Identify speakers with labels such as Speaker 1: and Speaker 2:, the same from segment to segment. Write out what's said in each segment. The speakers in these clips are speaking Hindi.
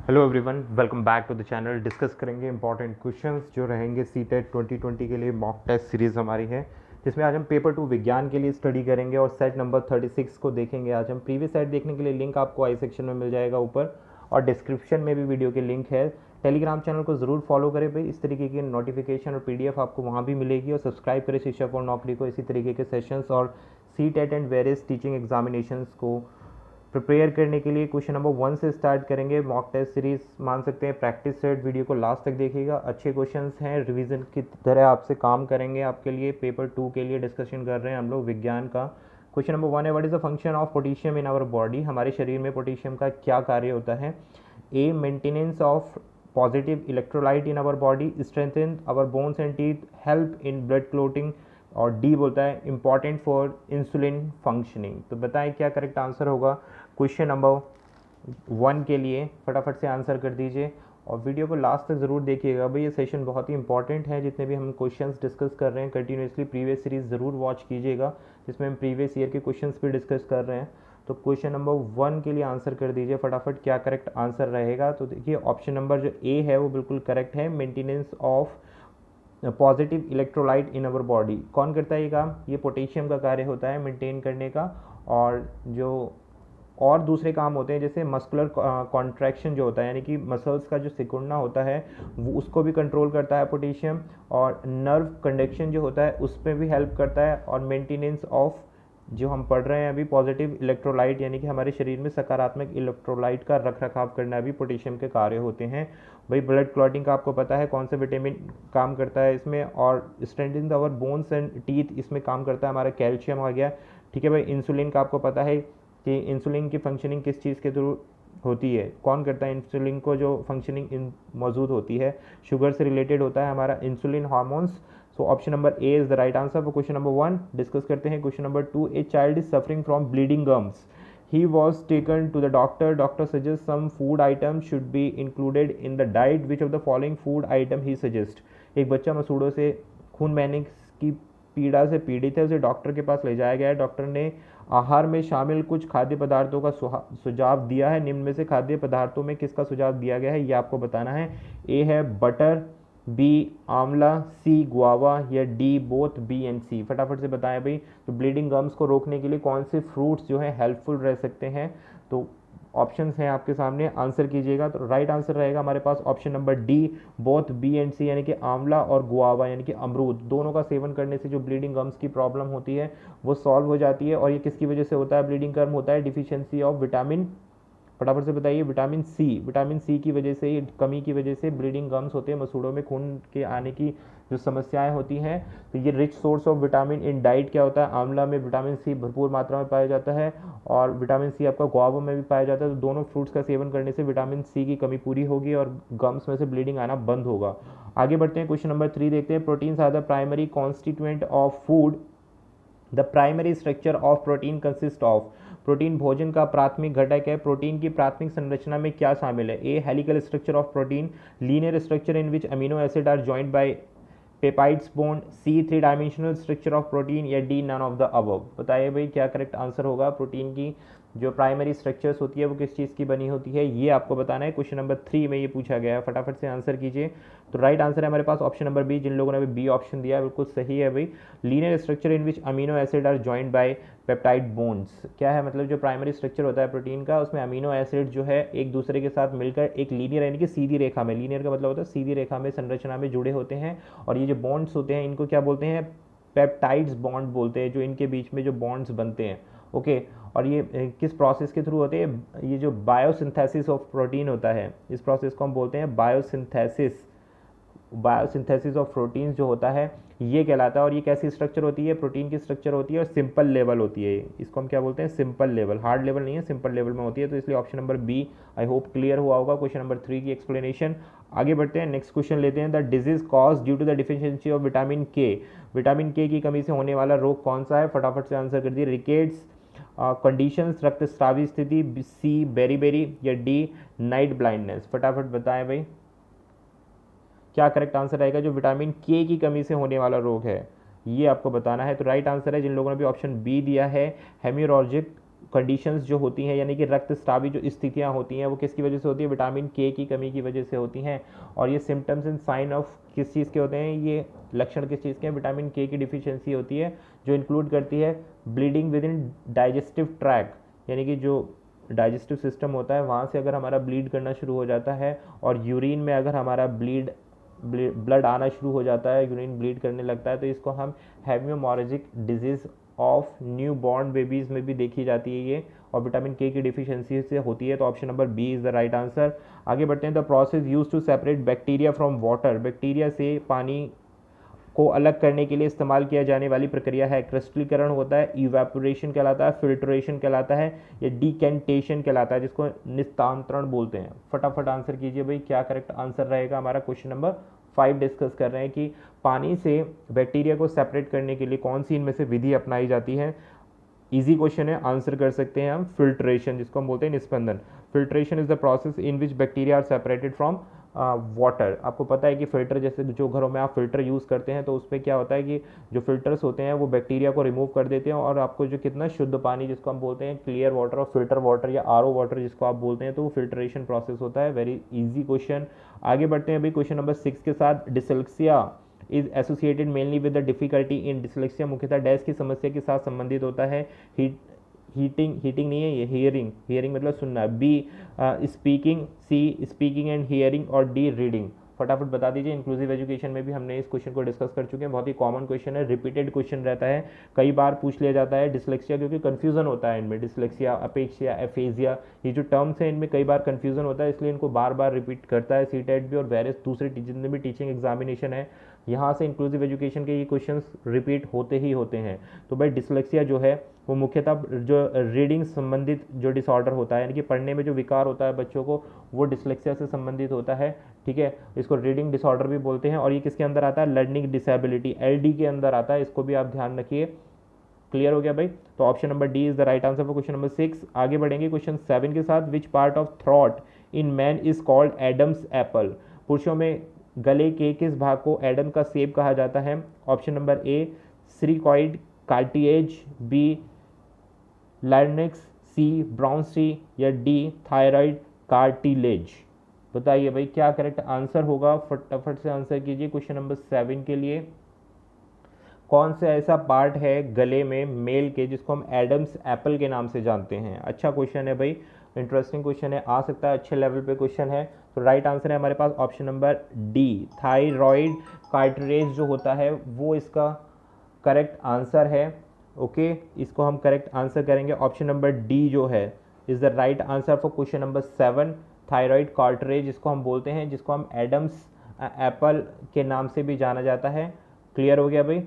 Speaker 1: Hello everyone, welcome back to the channel. Discuss करेंगे इंपॉर्टेंट क्वेश्चंस जो रहेंगे सीटेट 2020 के लिए। मॉक टेस्ट सीरीज़ हमारी है जिसमें आज हम पेपर 2 विज्ञान के लिए स्टडी करेंगे और सेट नंबर 36 को देखेंगे। आज हम प्रीवियस सेट देखने के लिए लिंक आपको आई सेक्शन में मिल जाएगा ऊपर, और डिस्क्रिप्शन में भी वीडियो के लिंक है। टेलीग्राम चैनल को ज़रूर फॉलो करें भाई, इस तरीके की नोटिफिकेशन और पीडीएफ आपको वहाँ भी मिलेगी। और सब्सक्राइब करें शिक्षक और नौकरी को, इसी तरीके के सेशंस और CTET and various teaching examinations को प्रिपेयर करने के लिए क्वेश्चन नंबर 1 से स्टार्ट करेंगे। मॉक टेस्ट सीरीज मान सकते हैं, प्रैक्टिस सेट। वीडियो को लास्ट तक देखिएगा, अच्छे क्वेश्चंस हैं, रिवीजन की तरह आपसे काम करेंगे। आपके लिए पेपर 2 के लिए डिस्कशन कर रहे हैं हम लोग विज्ञान का। क्वेश्चन नंबर 1 है, what is the function of potassium in our body? हमारे शरीर में पोटेशियम का क्या कार्य होता है? A, maintenance of positive electrolyte in our body, strengthen our bones and teeth, help in blood clotting. और डी बोलता है इंपॉर्टेंट फॉर इंसुलिन फंक्शनिंग। तो बताएं क्या करेक्ट आंसर होगा क्वेश्चन नंबर 1 के लिए। फटाफट से आंसर कर दीजिए और वीडियो को लास्ट तक ज़रूर देखिएगा भाई, ये सेशन बहुत ही इंपॉर्टेंट है। जितने भी हम क्वेश्चंस डिस्कस कर रहे हैं कंटिन्यूसली, प्रीवियस सीरीज ज़रूर वॉच कीजिएगा जिसमें हम प्रीवियस ईयर के क्वेश्चंस भी डिस्कस कर रहे हैं। तो क्वेश्चन नंबर 1 के लिए आंसर कर दीजिए फटाफट, क्या करेक्ट आंसर रहेगा? तो देखिए ऑप्शन नंबर जो ए है वो बिल्कुल करेक्ट है, maintenance of positive electrolyte in our body. कौन करता है ये काम? ये पोटेशियम का कार्य होता है मेंटेन करने का। और जो और दूसरे काम होते हैं जैसे मस्कुलर कॉन्ट्रैक्शन जो होता है, यानी कि मसल्स का जो सिकुड़ना होता है वो उसको भी कंट्रोल करता है पोटेशियम। और नर्व कंडक्शन जो होता है उसमें भी हेल्प करता है। और मेंटेनेंस ऑफ जो हम पढ़ रहे हैं अभी पॉजिटिव इलेक्ट्रोलाइट, यानी कि हमारे शरीर में सकारात्मक इलेक्ट्रोलाइट का रख रखाव करना भी पोटेशियम के कार्य होते हैं। भाई ब्लड क्लॉटिंग का आपको पता है कौन सा विटामिन काम करता है इसमें, और strengthening our bones and teeth इसमें काम करता है हमारा कैल्शियम आ गया। ठीक है भाई, इंसुलिन का आपको पता है कि इंसुलिन की फंक्शनिंग किस चीज़ के थ्रू होती है? कौन करता है इंसुलिन को? जो फंक्शनिंग मौजूद होती है शुगर से रिलेटेड होता है हमारा insulin hormones. So option number A is the right answer for question number 1। Discuss करते हैं question number 2। A child is suffering from bleeding gums, he was taken to the doctor suggests some food item should be included in the diet, which of the following food item he suggest? एक बच्चा मसूड़ों से खून बहने की पीड़ा से पीड़ित है, उसे डॉक्टर के पास ले जाया गया है। डॉक्टर ने आहार में शामिल कुछ खाद्य पदार्थों का सुझाव दिया है। निम्न में से खाद्य पदार्थों में किसका सुझाव दिया गया है ये आपको बताना है। ए है बटर, बी आंवला, सी गुआवा, या डी बोथ बी एंड सी। फटाफट से बताएं भाई, तो ब्लीडिंग गम्स को रोकने के लिए कौन से फ्रूट्स जो है हेल्पफुल रह सकते हैं? तो ऑप्शंस हैं आपके सामने, आंसर कीजिएगा। तो राइट आंसर रहेगा हमारे पास option number D, both B and C, यानी कि आंवला और गुआवा यानी कि अमरूद, दोनों का सेवन करने से जो ब्लीडिंग गम्स की प्रॉब्लम होती है वो सॉल्व हो जाती है। और ये किसकी वजह से होता है? ब्लीडिंग गम होता है डिफिशियंसी ऑफ विटामिन, फटाफट से बताइए, विटामिन सी। विटामिन सी की वजह से, कमी की वजह से ब्लीडिंग गम्स होते हैं, मसूड़ों में खून के आने की जो समस्याएं होती हैं। तो ये rich source of vitamin in diet क्या होता है? आंवला में विटामिन सी भरपूर मात्रा में पाया जाता है, और विटामिन सी आपका गुआवा में भी पाया जाता है। तो दोनों फ्रूट्स का सेवन करने से विटामिन सी की कमी पूरी होगी और गम्स में से ब्लीडिंग आना बंद होगा। आगे बढ़ते हैं, क्वेश्चन नंबर 3 देखते हैं। Proteins are the primary constituent of food, the primary structure of protein consist of. Protein भोजन का प्राथमिक घटक है। प्रोटीन की प्राथमिक संरचना में क्या शामिल है? A helical structure of protein, linear structure in which amino acid are joined by peptides bond, C three dimensional structure of protein, या D none of the above. बताइए भाई क्या करेक्ट आंसर होगा? प्रोटीन की जो प्राइमरी स्ट्रक्चर्स होती है वो किस चीज़ की बनी होती है ये आपको बताना है। क्वेश्चन नंबर 3 में ये पूछा गया है, फटाफट से आंसर कीजिए। तो राइट आंसर है हमारे पास ऑप्शन नंबर बी। जिन लोगों ने अभी बी ऑप्शन दिया है बिल्कुल सही है भाई, linear structure in which amino acid are joined by peptide bonds. क्या है मतलब? जो प्राइमरी स्ट्रक्चर होता है प्रोटीन का उसमें अमीनो एसिड जो है एक दूसरे के साथ मिलकर एक लीनियर यानी कि सीधी रेखा में, लीनियर का मतलब होता है सीधी रेखा में संरचना में जुड़े होते हैं। और ये जो बॉन्ड्स होते हैं इनको क्या बोलते हैं? पेप्टाइड्स बॉन्ड बोलते हैं, जो इनके बीच में जो बॉन्ड्स बनते हैं। ओके, और ये किस प्रोसेस के थ्रू होते हैं? ये जो बायोसिंथेसिस ऑफ प्रोटीन होता है इस प्रोसेस को हम बोलते हैं बायोसिंथेसिस। बायोसिंथेसिस ऑफ प्रोटीन्स जो होता है ये कहलाता है। और ये कैसी स्ट्रक्चर होती है? प्रोटीन की स्ट्रक्चर होती है और सिंपल लेवल होती है। इसको हम क्या बोलते हैं? सिंपल लेवल, हार्ड लेवल नहीं है, सिंपल लेवल में होती है। तो इसलिए option number B I hope clear हुआ होगा क्वेश्चन नंबर 3 की एक्सप्लेनेशन। आगे बढ़ते हैं, नेक्स्ट क्वेश्चन लेते हैं। The disease cause due to the deficiency of vitamin K, vitamin K की कमी से होने वाला रोग कौन सा है? फटाफट से आंसर कर दिए। रिकेट्स, कंडीशंस, रक्तस्रावी स्थिति, सी बेरी, या डी नाइट ब्लाइंडनेस। फटाफट बताएं भाई क्या करेक्ट आंसर रहेगा? जो विटामिन के की कमी से होने वाला रोग है ये आपको बताना है। तो राइट आंसर है, जिन लोगों ने भी ऑप्शन बी दिया है, हेम्योरॉजिक कंडीशंस जो होती हैं, यानी कि रक्तस्रावी जो स्थितियाँ होती हैं, वो किसकी वजह से होती है? विटामिन के की कमी की वजह से होती हैं। और ये सिम्टम्स एंड साइन ऑफ किस चीज़ के होते हैं? ये लक्षण किस चीज़ के हैं? विटामिन के की डिफिशियंसी होती है, जो इंक्लूड करती है bleeding with in digestive track, यानी कि जो डाइजेस्टिव सिस्टम होता है वहाँ से अगर हमारा ब्लीड करना शुरू हो जाता है, और यूरिन में अगर हमारा ब्लड आना शुरू हो जाता है, यूरिन ब्लीड करने लगता है, तो इसको हम haemorrhagic disease of newborn babies में भी देखी जाती है ये, और विटामिन के की डिफिशियंसी से होती है। तो option number B is the right answer. आगे बढ़ते हैं। The process use to separate bacteria from water, bacteria से पानी को अलग करने के लिए इस्तेमाल किया जाने वाली प्रक्रिया है। क्रिस्टलीकरण होता है, इवेपोरेशन कहलाता है, फिल्ट्रेशन कहलाता है, या डिकेंटेशन कहलाता है, जिसको निस्तांतरण बोलते हैं। फटाफट आंसर कीजिए भाई, क्या करेक्ट आंसर रहेगा हमारा? क्वेश्चन नंबर 5 डिस्कस कर रहे हैं कि पानी से बैक्टीरिया को सेपरेट करने के लिए कौन सी इनमें से विधि अपनाई जाती है। इजी क्वेश्चन है, आंसर कर सकते हैं हम। फिल्ट्रेशन, जिसको हम बोलते हैं निस्पंदन। Filtration is the process in which bacteria are separated from water. आपको पता है कि फ़िल्टर, जैसे जो घरों में आप फ़िल्टर यूज़ करते हैं, तो उसमें क्या होता है कि जो फ़िल्टर्स होते हैं वो बैक्टीरिया को रिमूव कर देते हैं, और आपको जो कितना शुद्ध पानी, जिसको हम बोलते हैं क्लियर वाटर और फिल्टर वाटर या आरओ वाटर जिसको आप बोलते हैं, तो वो फिल्ट्रेशन प्रोसेस होता है। Very easy question. आगे बढ़ते हैं अभी क्वेश्चन नंबर 6 के साथ। Dyslexia is associated mainly with the difficulty in, dyslexia मुख्यतः डैश की समस्या के साथ संबंधित होता है? हीटिंग नहीं है ये, हियरिंग मतलब सुनना। B speaking, C speaking and hearing, और डी रीडिंग। फटाफट बता दीजिए। इंक्लूसिव एजुकेशन में भी हमने इस क्वेश्चन को डिस्कस कर चुके हैं। बहुत ही कॉमन क्वेश्चन है, रिपीटेड क्वेश्चन रहता है, कई बार पूछ लिया जाता है। डिसलेक्सिया, क्योंकि कन्फ्यूजन होता है इनमें, डिसलेक्सिया, अपेक्सिया, एफेजिया, ये जो टर्म्स हैं इनमें कई बार कन्फ्यूजन होता है, इसलिए इनको बार बार रिपीट करता है सीटेट भी, और वेरियस दूसरे जितने भी टीचिंग एग्जामिनेशन है यहाँ से इंक्लूसिव एजुकेशन के ये क्वेश्चंस रिपीट होते ही होते हैं। तो भाई डिसलेक्सिया जो है वो मुख्यतः जो रीडिंग संबंधित जो डिसऑर्डर होता है, यानी कि पढ़ने में जो विकार होता है बच्चों को, वो डिसलेक्सिया से संबंधित होता है। ठीक है, इसको रीडिंग डिसऑर्डर भी बोलते हैं, और ये किसके अंदर आता है? लर्निंग डिसेबिलिटी, एलडी के अंदर आता है। इसको भी आप ध्यान रखिए। क्लियर हो गया भाई? तो option number D is the right answer for question number 6। आगे बढ़ेंगे क्वेश्चन 7 के साथ। Which part of throat in man is called Adam's apple? पुरुषों में गले के किस भाग को एडम का सेब कहा जाता है? ऑप्शन नंबर ए सिरिकॉइड कार्टिएज, बी लार्निक्स, सी ब्राउनसी, या डी थायराइड कार्टिलेज। बताइए भाई क्या करेक्ट आंसर होगा? फटाफट से आंसर कीजिए क्वेश्चन नंबर 7 के लिए। कौन सा ऐसा पार्ट है गले में मेल के जिसको हम एडम्स एप्पल के नाम से जानते हैं? अच्छा क्वेश्चन है भाई, इंटरेस्टिंग क्वेश्चन है, आ सकता है अच्छे लेवल पे क्वेश्चन है। तो राइट आंसर है हमारे पास option number D, thyroid cartilage जो होता है वो इसका करेक्ट आंसर है। ओके, इसको हम करेक्ट आंसर करेंगे। ऑप्शन नंबर डी जो है is the right answer for question number 7। Thyroid cartilage जिसको हम बोलते हैं, जिसको हम एडम्स एप्पल के नाम से भी जाना जाता है। क्लियर हो गया भाई?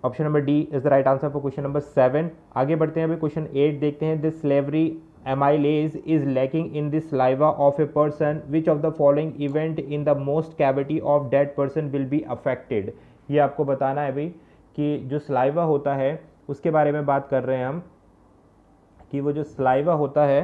Speaker 1: Option number D is the right answer for question number 7। आगे बढ़ते हैं अभी क्वेश्चन 8 देखते हैं। This slavery amylase is lacking in the saliva of a person, which of the following event in the most cavity of that person will be affected? ये आपको बताना है भाई कि जो saliva होता है उसके बारे में बात कर रहे हैं हम, कि वो जो saliva होता है,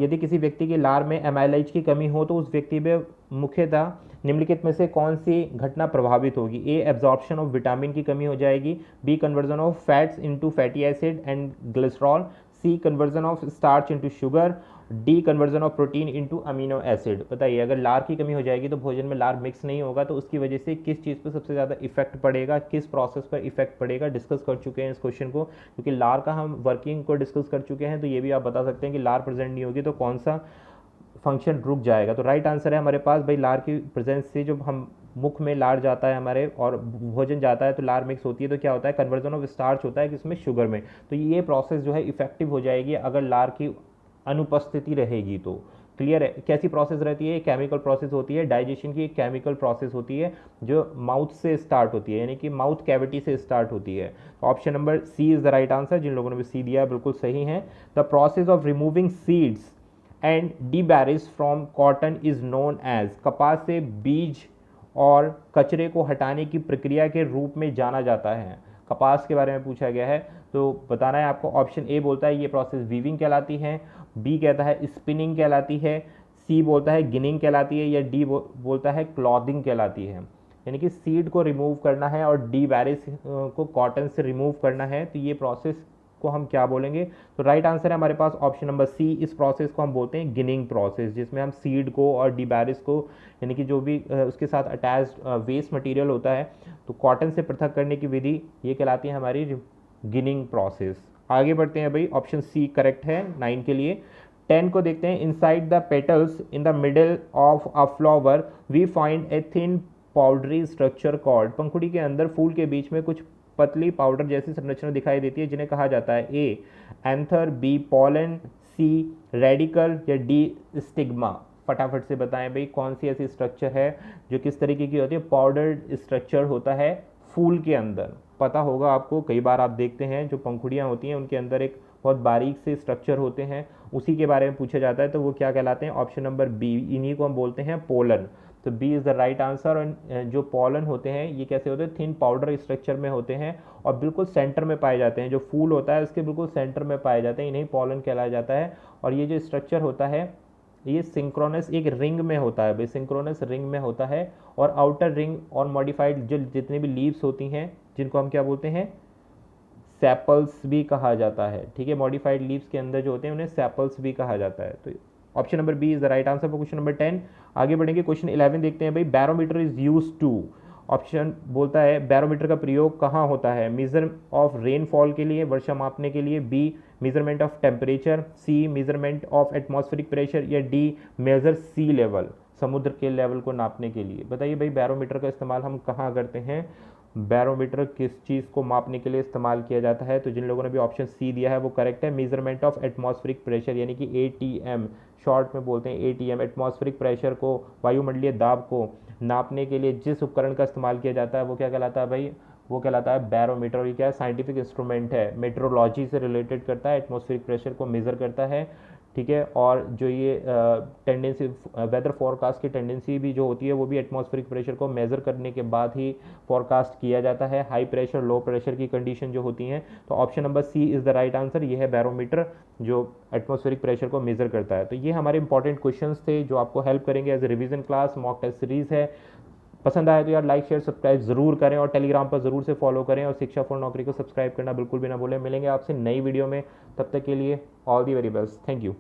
Speaker 1: यदि किसी व्यक्ति की लार में एमाइलाइज की कमी हो तो उस व्यक्ति में मुख्यतः निम्नलिखित में से कौन सी घटना प्रभावित होगी? ए एब्जॉर्प्शन ऑफ विटामिन की कमी हो जाएगी, B conversion of fats into fatty acid and glycerol, C conversion of starch into sugar, D conversion of protein into amino acid. बताइए, अगर लार की कमी हो जाएगी तो भोजन में लार मिक्स नहीं होगा, तो उसकी वजह से किस चीज़ पर सबसे ज़्यादा इफेक्ट पड़ेगा, किस प्रोसेस पर इफेक्ट पड़ेगा? डिस्कस कर चुके हैं इस क्वेश्चन को, क्योंकि लार का हम वर्किंग को डिस्कस कर चुके हैं। तो ये भी आप बता सकते हैं कि लार प्रेजेंट नहीं होगी तो कौन सा फंक्शन रुक जाएगा? तो राइट आंसर है हमारे पास भाई, लार की प्रेजेंस से जब हम मुख में लार जाता है हमारे और भोजन जाता है तो लार मिक्स होती है, तो क्या होता है? कन्वर्जन ऑफ स्टार्च होता है किसमें? शुगर में। तो ये प्रोसेस जो है इफेक्टिव हो जाएगी अगर लार की अनुपस्थिति रहेगी तो। क्लियर है? कैसी प्रोसेस रहती है? केमिकल प्रोसेस होती है, डाइजेशन की एक केमिकल प्रोसेस होती है जो माउथ से स्टार्ट होती है, यानी कि माउथ कैविटी से स्टार्ट होती है। Option number C is the right answer. जिन लोगों ने भी सी दिया बिल्कुल सही है। The process of removing seeds and debris from cotton is known as, कपास से बीज और कचरे को हटाने की प्रक्रिया के रूप में जाना जाता है। कपास के बारे में पूछा गया है तो बताना है आपको। ऑप्शन ए बोलता है ये प्रोसेस वीविंग कहलाती है, बी कहता है स्पिनिंग कहलाती है, सी बोलता है गिनिंग कहलाती है, या डी बोलता है क्लॉथिंग कहलाती है। यानी कि सीड को रिमूव करना है और डी बैरिस को कॉटन से रिमूव करना है, तो ये प्रोसेस को हम क्या बोलेंगे? तो राइट आंसर है हमारे पास ऑप्शन नंबर सी। इस प्रोसेस को हम बोलते हैं गिनिंग प्रोसेस, जिसमें हम सीड को और डिबैरिस को, यानी कि जो भी उसके साथ अटैच्ड वेस्ट मटेरियल होता है, तो कॉटन से पृथक करने की विधि ये कहलाती है हमारी गिनिंग प्रोसेस। आगे बढ़ते हैं भाई, ऑप्शन सी करेक्ट है 9 के लिए। 10 को देखते हैं। Inside the petals in the middle of a flower we find a thin powdery structure called. पंखुड़ी के अंदर फूल के बीच में कुछ पतली पाउडर जैसी संरचना दिखाई देती है, जिन्हें कहा जाता है ए एंथर, बी पोलन, सी रेडिकल या डी स्टिग्मा। फटाफट से बताएं भाई कौन सी ऐसी स्ट्रक्चर है जो किस तरीके की होती है? पाउडर्ड स्ट्रक्चर होता है फूल के अंदर। पता होगा आपको, कई बार आप देखते हैं जो पंखुड़ियाँ होती हैं उनके अंदर एक बहुत बारीक से स्ट्रक्चर होते हैं, उसी के बारे में पूछा जाता है, तो वो क्या कहलाते हैं? ऑप्शन नंबर बी, इन्हीं को हम बोलते हैं पोलन। तो B is the right answer. और जो पोलन होते हैं ये कैसे होते हैं? थिन पाउडर स्ट्रक्चर में होते हैं और बिल्कुल सेंटर में पाए जाते हैं। जो फूल होता है उसके बिल्कुल सेंटर में पाए जाते हैं, इन्हें पोलन कहलाया जाता है। और ये जो स्ट्रक्चर होता है ये सिंक्रोनस एक रिंग में होता है, सिंक्रोनस रिंग में होता है। और आउटर रिंग और मॉडिफाइड जो जितनी भी लीव्स होती हैं, जिनको हम क्या बोलते हैं? सेपल्स भी कहा जाता है। ठीक है, मॉडिफाइड लीव्स के अंदर जो होते हैं उन्हें सेपल्स भी कहा जाता है। तो option number B is the right answer for question number 10। आगे बढ़ेंगे, क्वेश्चन 11 देखते हैं भाई। Barometer is use to, option बोलता है बैरोमीटर का प्रयोग कहाँ होता है? मेजर ऑफ रेनफॉल के लिए, वर्षा मापने के लिए, B measurement of temperature, C measurement of atmospheric pressure, या डी मेजर सी लेवल, समुद्र के लेवल को नापने के लिए। बताइए भाई बैरोमीटर का इस्तेमाल हम कहाँ करते हैं? बैरोमीटर किस चीज़ को मापने के लिए इस्तेमाल किया जाता है? तो जिन लोगों ने भी ऑप्शन सी दिया है वो करेक्ट है। मेजरमेंट ऑफ एटमॉस्फेरिक प्रेशर, यानी कि एटीएम, शॉर्ट में बोलते हैं एटीएम, एटमॉस्फेरिक प्रेशर को, वायुमंडलीय दाब को नापने के लिए जिस उपकरण का इस्तेमाल किया जाता है वो क्या कहलाता है भाई? वो कहलाता है बैरोमीटर। और ये क्या है? साइंटिफिक इंस्ट्रूमेंट है, मेट्रोलॉजी से रिलेटेड करता है, एटमॉस्फेरिक प्रेशर को मेज़र करता है। ठीक है, और जो ये टेंडेंसी वेदर फोरकास्ट की टेंडेंसी भी जो होती है वो भी एटमॉस्फेरिक प्रेशर को मेज़र करने के बाद ही फोरकास्ट किया जाता है। हाई प्रेशर लो प्रेशर की कंडीशन जो होती हैं, तो option number C is the right answer. ये है बैरोमीटर जो एटमॉस्फेरिक प्रेशर को मेज़र करता है। तो ये हमारे इंपॉर्टेंट क्वेश्चंस थे जो आपको हेल्प करेंगे as a revision class. Mock test series है, पसंद आए तो यार लाइक शेयर सब्सक्राइब जरूर करें और टेलीग्राम पर जरूर से फॉलो करें और शिक्षा फॉर नौकरी को सब्सक्राइब करना बिल्कुल भी ना भूलें। मिलेंगे आपसे नई वीडियो में, तब तक के लिए all the very best, thank you.